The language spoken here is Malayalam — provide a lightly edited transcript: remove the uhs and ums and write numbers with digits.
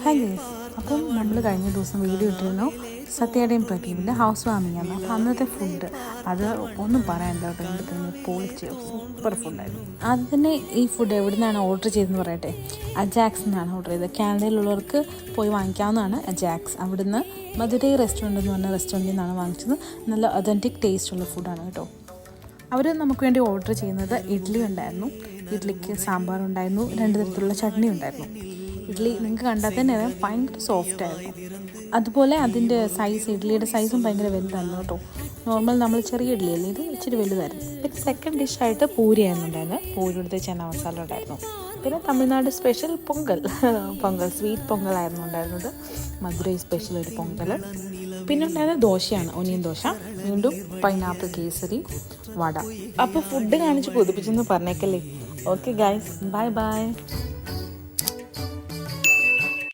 ഹായ് ഗൈസ്, അപ്പം നമ്മൾ കഴിഞ്ഞ ദിവസം വീഡിയോ ഇട്ടിരുന്നു സത്യയുടെയും പ്രദീപിൻ്റെ ഹൗസ് വാമിംഗ് ആണ്. അപ്പോൾ അന്നത്തെ ഫുഡ് അത് ഒന്നും പറയാനില്ല കേട്ടോ, എൻ്റെ തന്നെ പൊളിച്ച് സൂപ്പർ ഫുഡായിരുന്നു. അത് തന്നെ ഈ ഫുഡ് എവിടെ നിന്നാണ് ഓർഡർ ചെയ്തതെന്ന് പറയട്ടെ. അജാക്സ് എന്നാണ് ഓർഡർ ചെയ്തത്. കാനഡയിലുള്ളവർക്ക് പോയി വാങ്ങിക്കാവുന്നതാണ് അജാക്സ്. അവിടുന്ന് മധുരൈ റെസ്റ്റോറൻറ്റ് എന്ന് പറഞ്ഞ റെസ്റ്റോറൻറ്റിൽ നിന്നാണ് വാങ്ങിച്ചത്. നല്ല ഒതൻറ്റിക് ടേസ്റ്റുള്ള ഫുഡാണ് കേട്ടോ. അവർ നമുക്ക് വേണ്ടി ഓർഡർ ചെയ്യുന്നത് ഇഡ്ഡലി ഉണ്ടായിരുന്നു, ഇഡ്ഡലിക്ക് സാമ്പാറുണ്ടായിരുന്നു, 2 തരത്തിലുള്ള ചട്നി ഉണ്ടായിരുന്നു. ഇഡ്ഡലി നിങ്ങൾക്ക് കണ്ടാൽ തന്നെ അറിയാം ഭയങ്കര സോഫ്റ്റായിരുന്നു. അതുപോലെ അതിൻ്റെ സൈസ്, ഇഡ്ഡലിയുടെ സൈസും ഭയങ്കര വലുതായിരുന്നു കേട്ടോ. നോർമൽ നമ്മൾ ചെറിയ ഇഡ്ഡലിയല്ലേ, ഇത് ഇച്ചിരി വലുതായിരുന്നു. പിന്നെ സെക്കൻഡ് ഡിഷായിട്ട് പൂരിയായിരുന്നു ഉണ്ടായിരുന്നത്. പൂരിയുടെ ചന മസാല ഉണ്ടായിരുന്നു. പിന്നെ തമിഴ്നാട് സ്പെഷ്യൽ പൊങ്കൽ സ്വീറ്റ് പൊങ്കലായിരുന്നു ഉണ്ടായിരുന്നത്. മധുരൈ സ്പെഷ്യൽ ഒരു പൊങ്കൽ. പിന്നെ ഉണ്ടായത് ദോശയാണ്, ഒനിയൻ ദോശ. വീണ്ടും പൈനാപ്പിൾ കേസരി, വട. അപ്പോൾ ഫുഡ് കാണിച്ച് കൊതിപ്പിച്ചെന്ന് പറഞ്ഞേക്കല്ലേ. Okay guys, bye by.